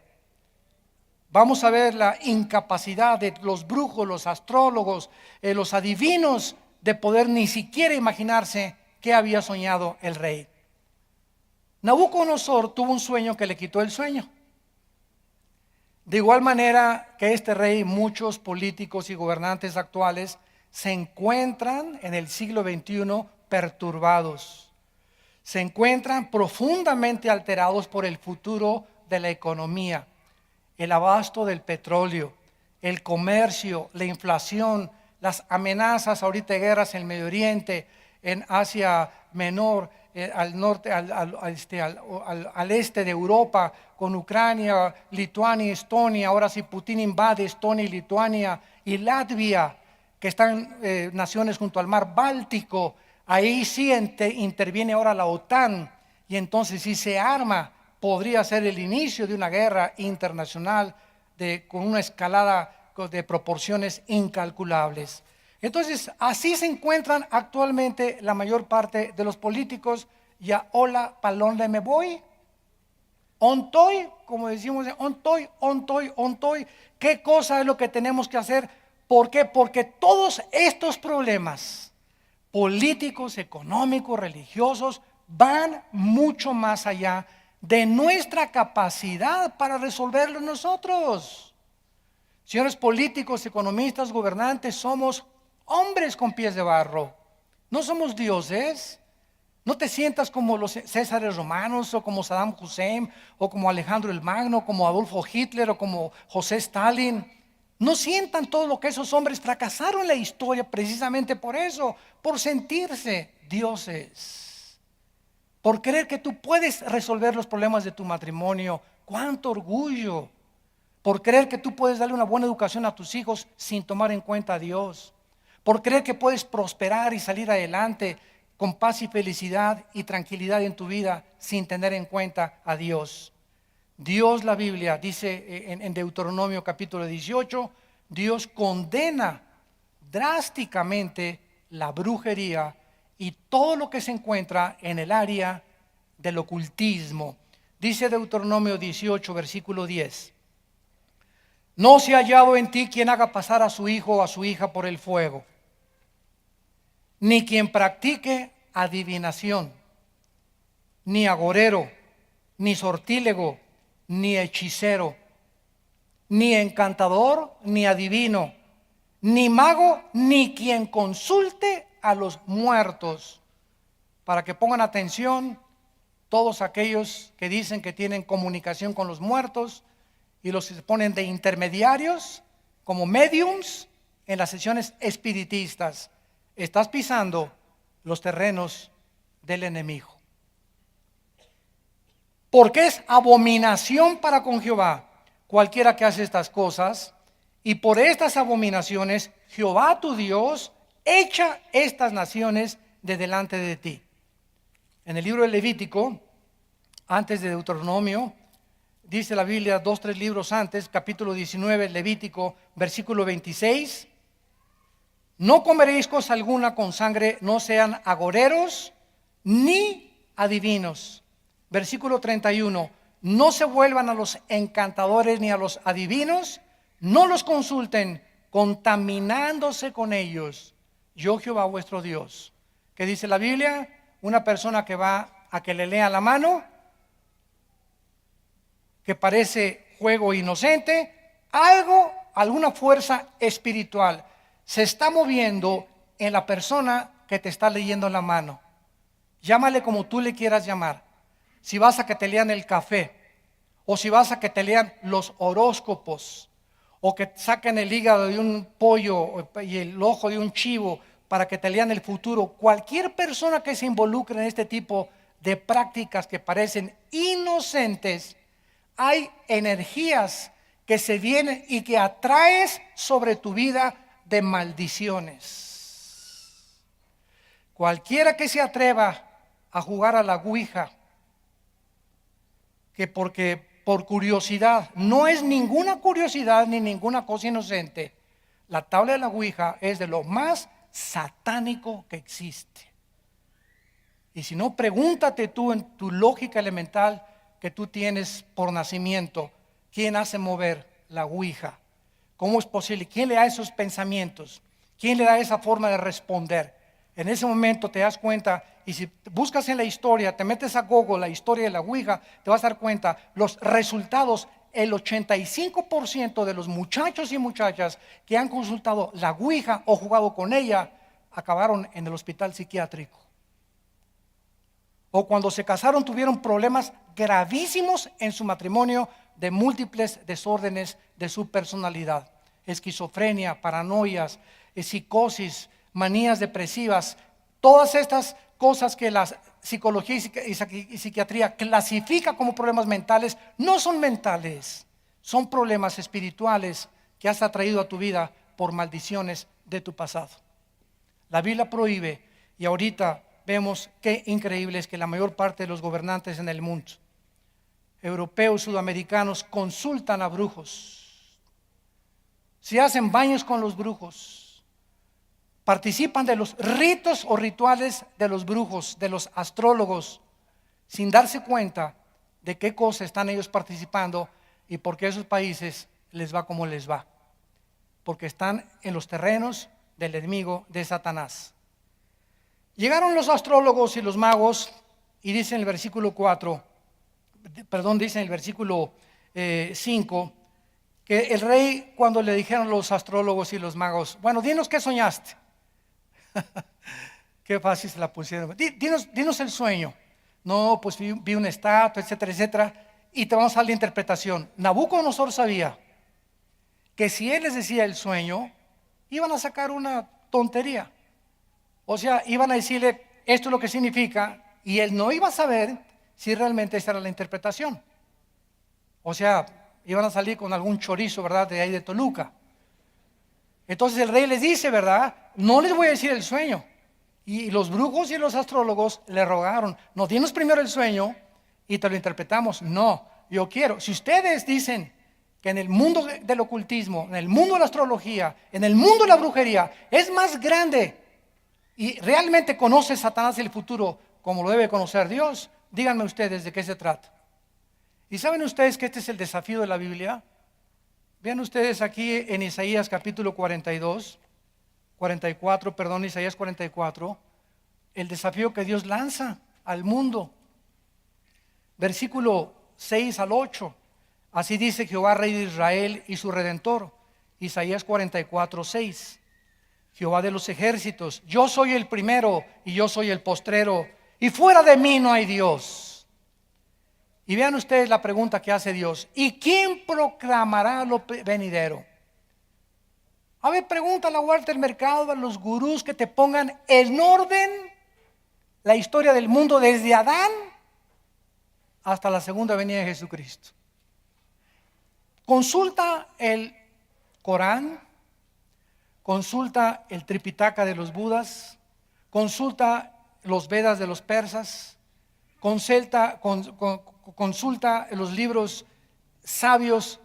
Vamos a ver la incapacidad de los brujos, los astrólogos, los adivinos de poder ni siquiera imaginarse qué había soñado el rey. Nabucodonosor tuvo un sueño que le quitó el sueño. De igual manera que este rey, muchos políticos y gobernantes actuales se encuentran en el siglo XXI perturbados. Se encuentran profundamente alterados por el futuro de la economía, el abasto del petróleo, el comercio, la inflación, las amenazas ahorita de guerras en el Medio Oriente, en Asia Menor, al norte, al este de Europa, con Ucrania, Lituania, Estonia. Ahora si Putin invade Estonia y Lituania y Latvia, que están naciones junto al mar Báltico, ahí sí interviene ahora la OTAN, y entonces si se arma, podría ser el inicio de una guerra internacional con una escalada de proporciones incalculables. Entonces, así se encuentran actualmente la mayor parte de los políticos. Ya, hola, palón de me voy. Ontoy, como decimos, ontoy. ¿Qué cosa es lo que tenemos que hacer? ¿Por qué? Porque todos estos problemas políticos, económicos, religiosos, van mucho más allá de nuestra capacidad para resolverlo nosotros. Señores políticos, economistas, gobernantes, somos hombres con pies de barro. No somos dioses. No te sientas como los Césares romanos, o como Saddam Hussein, o como Alejandro el Magno, como Adolfo Hitler, o como José Stalin. No sientan todo lo que esos hombres fracasaron en la historia precisamente por eso, por sentirse dioses, por creer que tú puedes resolver los problemas de tu matrimonio. ¡Cuánto orgullo! Por creer que tú puedes darle una buena educación a tus hijos sin tomar en cuenta a Dios. Por creer que puedes prosperar y salir adelante con paz y felicidad y tranquilidad en tu vida sin tener en cuenta a Dios. Dios, la Biblia dice en Deuteronomio capítulo 18, Dios condena drásticamente la brujería y todo lo que se encuentra en el área del ocultismo. Dice Deuteronomio 18, versículo 10. No se ha hallado en ti quien haga pasar a su hijo o a su hija por el fuego, ni quien practique adivinación, ni agorero, ni sortílego, ni hechicero, ni encantador, ni adivino, ni mago, ni quien consulte a los muertos. Para que pongan atención todos aquellos que dicen que tienen comunicación con los muertos y los que se ponen de intermediarios como mediums en las sesiones espiritistas. Estás pisando los terrenos del enemigo. Porque es abominación para con Jehová cualquiera que hace estas cosas, y por estas abominaciones Jehová tu Dios echa estas naciones de delante de ti. En el libro de Levítico, antes de Deuteronomio, dice la Biblia 2, 3 libros antes, capítulo 19, Levítico, versículo 26. No comeréis cosa alguna con sangre, no sean agoreros ni adivinos. Versículo 31. No se vuelvan a los encantadores ni a los adivinos, no los consulten, contaminándose con ellos. Yo Jehová vuestro Dios. ¿Qué dice la Biblia? Una persona que va a que le lea la mano, que parece juego inocente, alguna fuerza espiritual se está moviendo en la persona que te está leyendo la mano. Llámale como tú le quieras llamar. Si vas a que te lean el café, o si vas a que te lean los horóscopos, o que saquen el hígado de un pollo y el ojo de un chivo para que te lean el futuro. Cualquier persona que se involucre en este tipo de prácticas que parecen inocentes, hay energías que se vienen y que atraes sobre tu vida de maldiciones. Cualquiera que se atreva a jugar a la ouija, que porque por curiosidad, no es ninguna curiosidad ni ninguna cosa inocente, la tabla de la ouija es de lo más satánico que existe. Y si no, pregúntate tú en tu lógica elemental que tú tienes por nacimiento, ¿quién hace mover la ouija? ¿Cómo es posible? ¿Quién le da esos pensamientos? ¿Quién le da esa forma de responder? En ese momento te das cuenta, y si buscas en la historia, te metes a Google la historia de la ouija, te vas a dar cuenta, los resultados, el 85% de los muchachos y muchachas que han consultado la ouija o jugado con ella, acabaron en el hospital psiquiátrico. O cuando se casaron tuvieron problemas gravísimos en su matrimonio de múltiples desórdenes de su personalidad. Esquizofrenia, paranoias, psicosis, manías depresivas, todas estas cosas que la psicología y psiquiatría clasifica como problemas mentales, no son mentales, son problemas espirituales que has atraído a tu vida por maldiciones de tu pasado. La Biblia prohíbe, y ahorita vemos qué increíble es que la mayor parte de los gobernantes en el mundo, europeos, sudamericanos, consultan a brujos, se hacen baños con los brujos, participan de los ritos o rituales de los brujos, de los astrólogos, sin darse cuenta de qué cosa están ellos participando y por qué a esos países les va como les va, porque están en los terrenos del enemigo de Satanás. Llegaron los astrólogos y los magos y dice en el versículo 5, que el rey, cuando le dijeron los astrólogos y los magos, bueno, dinos qué soñaste. Qué fácil se la pusieron. Dinos el sueño. No, pues vi una estatua, etcétera, etcétera, y te vamos a dar la interpretación. Nabucodonosor sabía que si él les decía el sueño, iban a sacar una tontería. O sea, iban a decirle, esto es lo que significa, y él no iba a saber si realmente esta era la interpretación. O sea, iban a salir con algún chorizo, ¿verdad?, de ahí de Toluca. Entonces el rey les dice, ¿verdad?, no les voy a decir el sueño. Y los brujos y los astrólogos le rogaron, no, dinos primero el sueño y te lo interpretamos. No, yo quiero, si ustedes dicen que en el mundo del ocultismo, en el mundo de la astrología, en el mundo de la brujería, es más grande y realmente conoce Satanás el futuro como lo debe conocer Dios, díganme ustedes de qué se trata. ¿Y saben ustedes que este es el desafío de la Biblia? Vean ustedes aquí en Isaías capítulo 44, Isaías 44, el desafío que Dios lanza al mundo. Versículo 6 al 8, así dice Jehová, Rey de Israel y su Redentor. Isaías 44, 6. Jehová de los ejércitos, yo soy el primero y yo soy el postrero, y fuera de mí no hay Dios. Y vean ustedes la pregunta que hace Dios, ¿y quién proclamará lo venidero? A ver, pregunta a la vuelta del mercado, a los gurús que te pongan en orden la historia del mundo desde Adán hasta la segunda venida de Jesucristo. Consulta el Corán, consulta el Tripitaka de los Budas, consulta los Vedas de los persas, consulta los libros sabios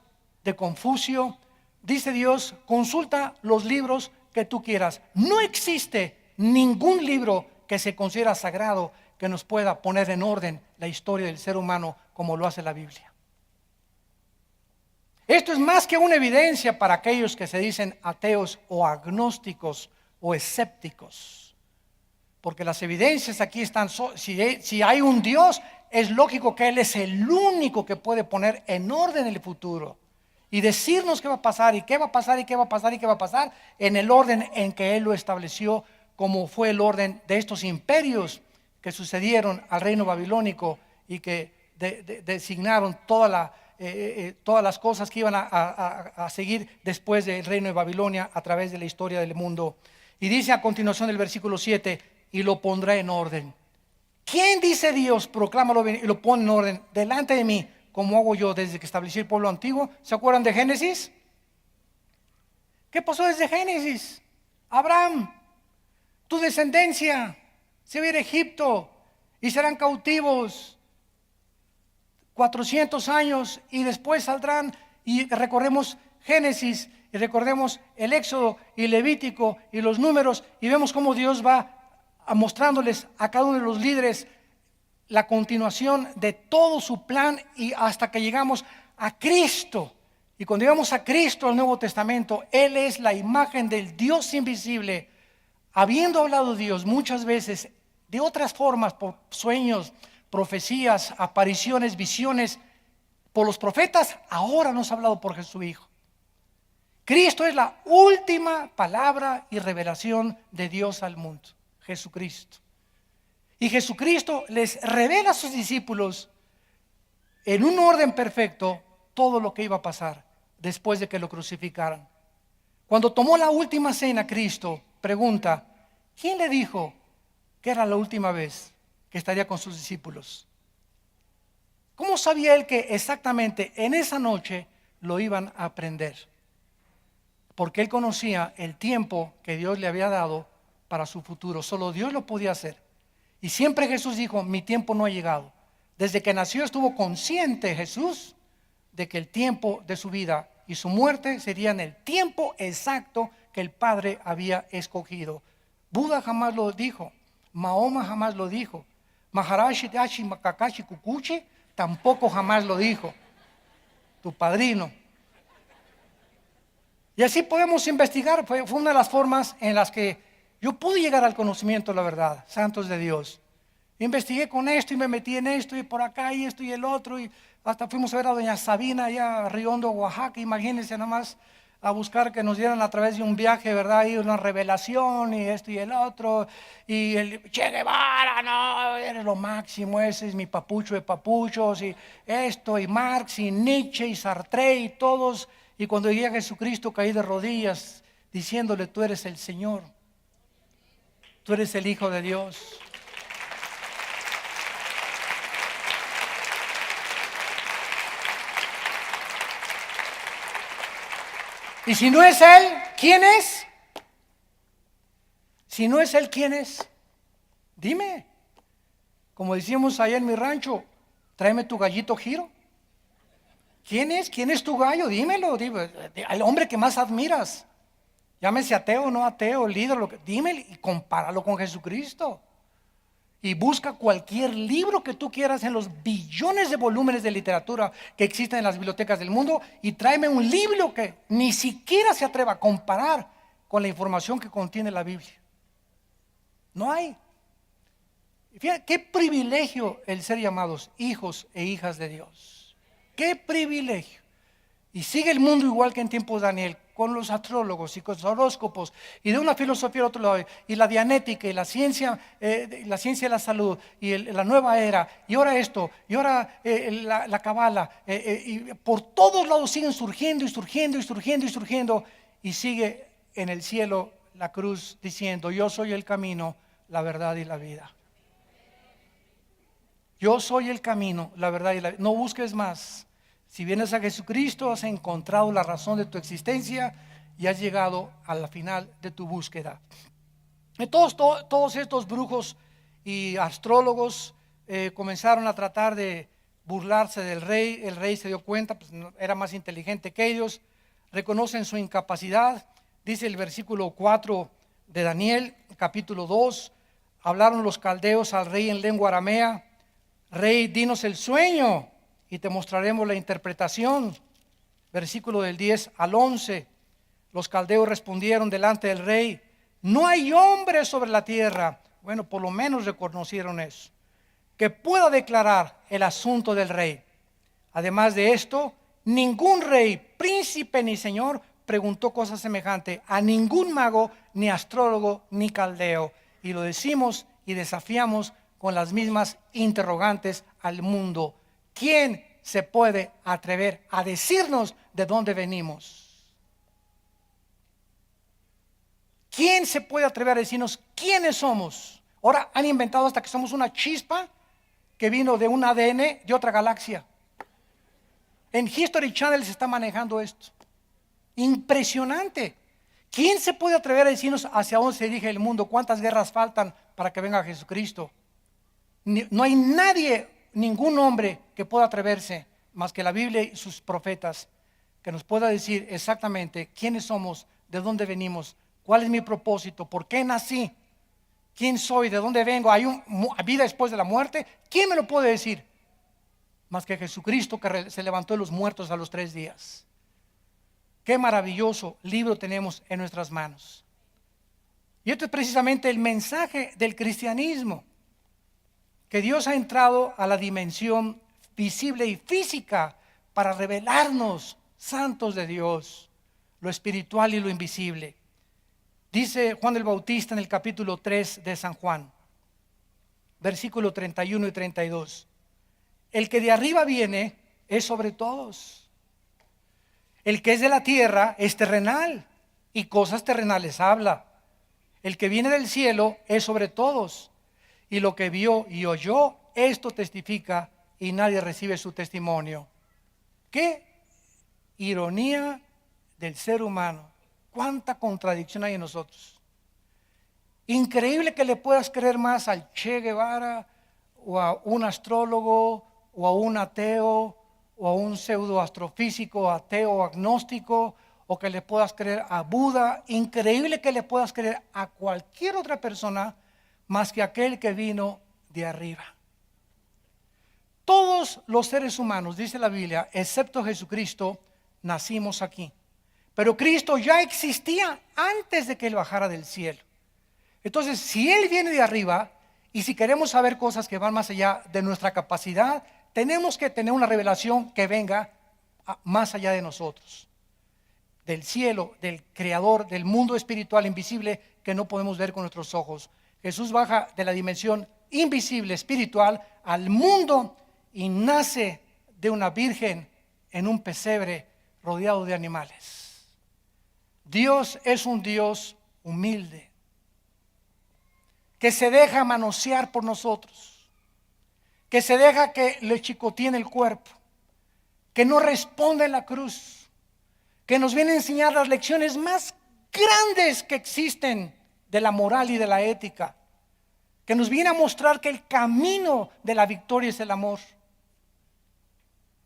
de Confucio. Dice Dios, consulta los libros que tú quieras. No existe ningún libro que se considera sagrado que nos pueda poner en orden la historia del ser humano como lo hace la Biblia. Esto es más que una evidencia para aquellos que se dicen ateos o agnósticos o escépticos. Porque las evidencias aquí están, si hay un Dios, es lógico que Él es el único que puede poner en orden el futuro y decirnos qué va a pasar y qué va a pasar y qué va a pasar y qué va a pasar en el orden en que Él lo estableció, como fue el orden de estos imperios que sucedieron al reino babilónico y que designaron toda todas las cosas que iban a seguir después del reino de Babilonia a través de la historia del mundo. Y dice a continuación del versículo 7, y lo pondrá en orden. ¿Quién dice Dios? Proclámalo y lo pone en orden delante de mí, como hago yo desde que establecí el pueblo antiguo. ¿Se acuerdan de Génesis? ¿Qué pasó desde Génesis? Abraham, tu descendencia se va a ir a Egipto y serán cautivos 400 años y después saldrán, y recorremos Génesis y recordemos el Éxodo y Levítico y los Números, y vemos cómo Dios va mostrándoles a cada uno de los líderes la continuación de todo su plan, y hasta que llegamos a Cristo. Y cuando llegamos a Cristo, al Nuevo Testamento, Él es la imagen del Dios invisible. Habiendo hablado Dios muchas veces de otras formas, por sueños, profecías, apariciones, visiones, por los profetas, ahora nos ha hablado por Jesús Hijo. Cristo es la última palabra y revelación de Dios al mundo, Jesucristo. Y Jesucristo les revela a sus discípulos en un orden perfecto todo lo que iba a pasar después de que lo crucificaran. Cuando tomó la última cena, Cristo pregunta, ¿quién le dijo que era la última vez que estaría con sus discípulos? ¿Cómo sabía él que exactamente en esa noche lo iban a aprender? Porque él conocía el tiempo que Dios le había dado para su futuro. Solo Dios lo podía hacer. Y siempre Jesús dijo, mi tiempo no ha llegado. Desde que nació estuvo consciente Jesús de que el tiempo de su vida y su muerte serían el tiempo exacto que el Padre había escogido. Buda jamás lo dijo, Mahoma jamás lo dijo, Maharashi Dashi Makakashi Kukuchi tampoco jamás lo dijo, tu padrino. Y así podemos investigar. Fue una de las formas en las que yo pude llegar al conocimiento de la verdad, santos de Dios. Investigué con esto y me metí en esto y por acá y esto y el otro, y hasta fuimos a ver a doña Sabina allá a Riondo, Oaxaca. Imagínense nada más, a buscar que nos dieran a través de un viaje, ¿verdad? Y una revelación y esto y el otro. Y el Che Guevara, no, eres lo máximo, ese es mi papucho de papuchos, y esto, y Marx, y Nietzsche, y Sartre, y todos. Y cuando llegué a Jesucristo caí de rodillas diciéndole, tú eres el Señor, tú eres el Hijo de Dios. Y si no es Él, ¿quién es? Si no es Él, ¿quién es? Dime. Como decíamos allá en mi rancho, tráeme tu gallito Giro. ¿Quién es? ¿Quién es tu gallo? Dímelo, dime, al hombre que más admiras. Llámese ateo o no ateo, líder, dime y compáralo con Jesucristo. Y busca cualquier libro que tú quieras en los billones de volúmenes de literatura que existen en las bibliotecas del mundo, y tráeme un libro que ni siquiera se atreva a comparar con la información que contiene la Biblia. No hay. Fíjate, qué privilegio el ser llamados hijos e hijas de Dios. ¡Qué privilegio! Y sigue el mundo igual que en tiempos de Daniel, con los astrólogos y con los horóscopos, y de una filosofía al otro lado, y la dianética, y la ciencia de la salud, y la nueva era, y ahora esto, y ahora la cabala, y por todos lados siguen surgiendo y surgiendo y surgiendo y surgiendo, y sigue en el cielo la cruz diciendo, yo soy el camino, la verdad y la vida. Yo soy el camino, la verdad y la vida. No busques más. Si vienes a Jesucristo, has encontrado la razón de tu existencia y has llegado a la final de tu búsqueda. Todos estos brujos y astrólogos comenzaron a tratar de burlarse del rey. El rey se dio cuenta, pues era más inteligente que ellos. Reconocen su incapacidad. Dice el versículo 4 de Daniel, capítulo 2. Hablaron los caldeos al rey en lengua aramea. Rey, dinos el sueño y te mostraremos la interpretación. Versículo del 10 al 11. Los caldeos respondieron delante del rey, no hay hombre sobre la tierra. Bueno, por lo menos reconocieron eso, que pueda declarar el asunto del rey. Además de esto, ningún rey, príncipe ni señor preguntó cosa semejante a ningún mago, ni astrólogo, ni caldeo. Y lo decimos y desafiamos con las mismas interrogantes al mundo. ¿Quién se puede atrever a decirnos de dónde venimos? ¿Quién se puede atrever a decirnos quiénes somos? Ahora han inventado hasta que somos una chispa que vino de un ADN de otra galaxia. En History Channel se está manejando esto. Impresionante. ¿Quién se puede atrever a decirnos hacia dónde se dirige el mundo? ¿Cuántas guerras faltan para que venga Jesucristo? No hay nadie, ningún hombre que pueda atreverse, más que la Biblia y sus profetas, que nos pueda decir exactamente quiénes somos, de dónde venimos, cuál es mi propósito, por qué nací, quién soy, de dónde vengo. ¿Hay una vida después de la muerte? ¿Quién me lo puede decir? Más que Jesucristo, que se levantó de los muertos a los 3 días. Qué maravilloso libro tenemos en nuestras manos. Y esto es precisamente el mensaje del cristianismo, que Dios ha entrado a la dimensión visible y física para revelarnos, santos de Dios, lo espiritual y lo invisible. Dice Juan el Bautista en el capítulo 3 de San Juan, versículo 31 y 32. El que de arriba viene es sobre todos. El que es de la tierra es terrenal y cosas terrenales habla. El que viene del cielo es sobre todos. Y lo que vio y oyó, esto testifica, y nadie recibe su testimonio. Qué ironía del ser humano. Cuánta contradicción hay en nosotros. Increíble que le puedas creer más al Che Guevara, o a un astrólogo, o a un ateo, o a un pseudoastrofísico, ateo o agnóstico, o que le puedas creer a Buda. Increíble que le puedas creer a cualquier otra persona más que aquel que vino de arriba. Todos los seres humanos, dice la Biblia, excepto Jesucristo, nacimos aquí. Pero Cristo ya existía antes de que Él bajara del cielo. Entonces, si Él viene de arriba, y si queremos saber cosas que van más allá de nuestra capacidad, tenemos que tener una revelación que venga más allá de nosotros, del cielo, del creador, del mundo espiritual invisible que no podemos ver con nuestros ojos. Jesús baja de la dimensión invisible espiritual al mundo y nace de una virgen en un pesebre rodeado de animales. Dios es un Dios humilde, que se deja manosear por nosotros, que se deja que le chicoteen el cuerpo, que no responde en la cruz, que nos viene a enseñar las lecciones más grandes que existen de la moral y de la ética, que nos viene a mostrar que el camino de la victoria es el amor,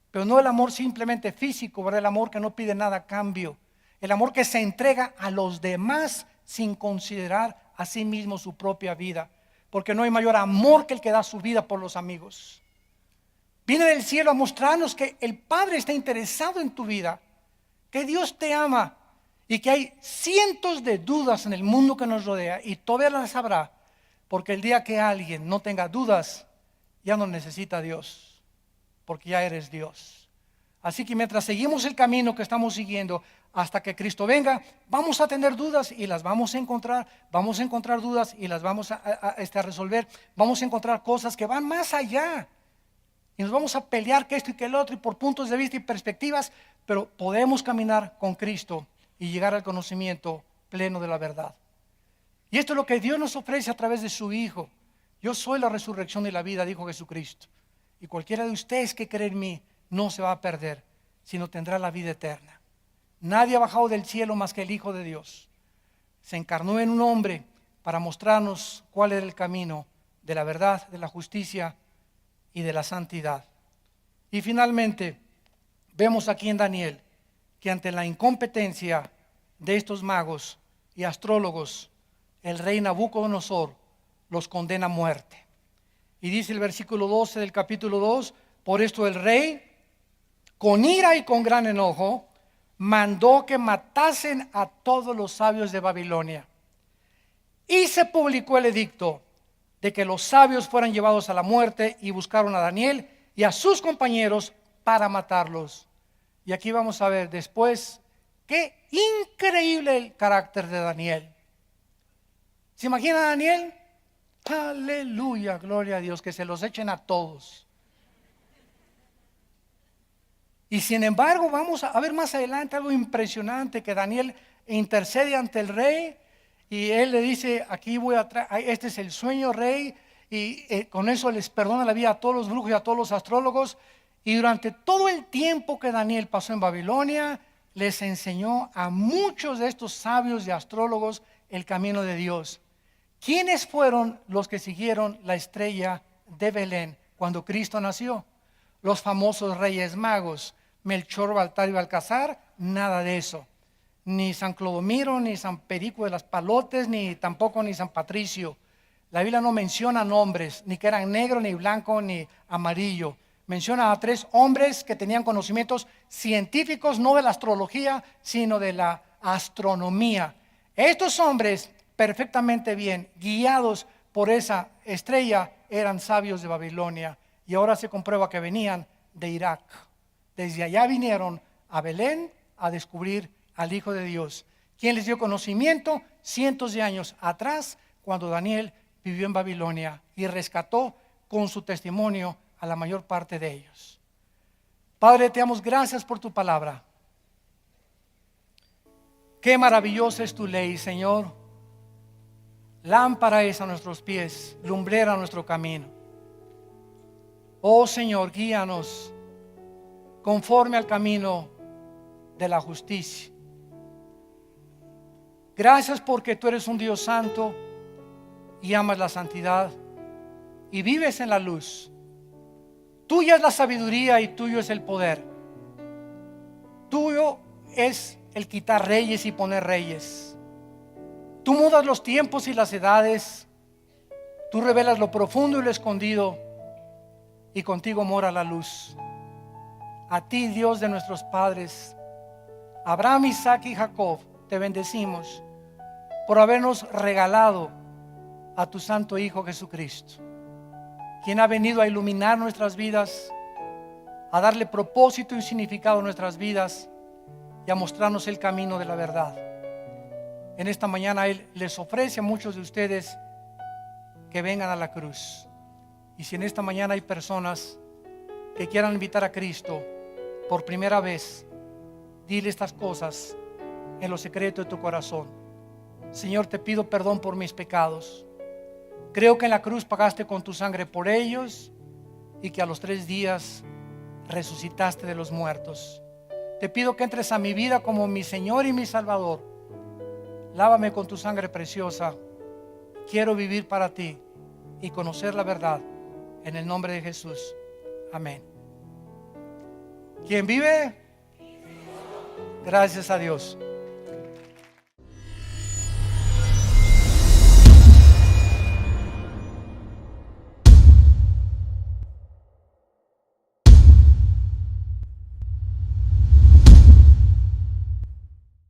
pero no el amor simplemente físico, ¿verdad? El amor que no pide nada a cambio, el amor que se entrega a los demás sin considerar a sí mismo su propia vida, porque no hay mayor amor que el que da su vida por los amigos. Viene del cielo a mostrarnos que el Padre está interesado en tu vida, que Dios te ama y que hay cientos de dudas en el mundo que nos rodea y todavía las habrá, porque el día que alguien no tenga dudas, ya no necesita a Dios, porque ya eres Dios. Así que mientras seguimos el camino que estamos siguiendo hasta que Cristo venga, vamos a tener dudas y las vamos a encontrar dudas y las vamos a resolver, vamos a encontrar cosas que van más allá y nos vamos a pelear que esto y que el otro y por puntos de vista y perspectivas, pero podemos caminar con Cristo y llegar al conocimiento pleno de la verdad. Y esto es lo que Dios nos ofrece a través de su Hijo. Yo soy la resurrección y la vida, dijo Jesucristo, y cualquiera de ustedes que cree en mí no se va a perder, sino tendrá la vida eterna. Nadie ha bajado del cielo más que el Hijo de Dios. Se encarnó en un hombre para mostrarnos cuál era el camino de la verdad, de la justicia y de la santidad. Y finalmente, vemos aquí en Daniel que ante la incompetencia de estos magos y astrólogos, el rey Nabucodonosor los condena a muerte. Y dice el versículo 12 del capítulo 2, por esto el rey, con ira y con gran enojo, mandó que matasen a todos los sabios de Babilonia. Y se publicó el edicto de que los sabios fueran llevados a la muerte, y buscaron a Daniel y a sus compañeros para matarlos. Y aquí vamos a ver después qué increíble el carácter de Daniel. ¿Se imagina a Daniel? Aleluya, gloria a Dios, que se los echen a todos. Y sin embargo, vamos a ver más adelante algo impresionante, que Daniel intercede ante el rey y él le dice, aquí voy a este es el sueño, rey, y con eso les perdona la vida a todos los brujos y a todos los astrólogos. Y durante todo el tiempo que Daniel pasó en Babilonia, les enseñó a muchos de estos sabios y astrólogos el camino de Dios. ¿Quiénes fueron los que siguieron la estrella de Belén cuando Cristo nació? Los famosos reyes magos, Melchor, Baltar y Balcazar. Nada de eso. Ni San Clodomiro, ni San Perico de las Palotes, ni tampoco ni San Patricio. La Biblia no menciona nombres, ni que eran negro, ni blanco, ni amarillo. Menciona a 3 hombres que tenían conocimientos científicos, no de la astrología, sino de la astronomía. Estos hombres, perfectamente bien, guiados por esa estrella, eran sabios de Babilonia. Y ahora se comprueba que venían de Irak. Desde allá vinieron a Belén a descubrir al Hijo de Dios, quien les dio conocimiento cientos de años atrás, cuando Daniel vivió en Babilonia y rescató con su testimonio a la mayor parte de ellos. Padre, te damos gracias por tu palabra. Qué maravillosa es tu ley, Señor. Lámpara es a nuestros pies, lumbrera a nuestro camino. Oh Señor, guíanos conforme al camino de la justicia. Gracias porque tú eres un Dios santo y amas la santidad y vives en la luz. Tuya es la sabiduría y tuyo es el poder. Tuyo es el quitar reyes y poner reyes. Tú mudas los tiempos y las edades. Tú revelas lo profundo y lo escondido, y contigo mora la luz. A ti, Dios de nuestros padres, Abraham, Isaac y Jacob, te bendecimos por habernos regalado a tu santo Hijo Jesucristo, quien ha venido a iluminar nuestras vidas, a darle propósito y significado a nuestras vidas y a mostrarnos el camino de la verdad. En esta mañana Él les ofrece a muchos de ustedes que vengan a la cruz. Y si en esta mañana hay personas que quieran invitar a Cristo por primera vez, dile estas cosas en lo secreto de tu corazón. Señor, te pido perdón por mis pecados. Creo que en la cruz pagaste con tu sangre por ellos y que a los 3 días resucitaste de los muertos. Te pido que entres a mi vida como mi Señor y mi Salvador. Lávame con tu sangre preciosa. Quiero vivir para ti y conocer la verdad. En el nombre de Jesús. Amén. ¿Quién vive? Gracias a Dios.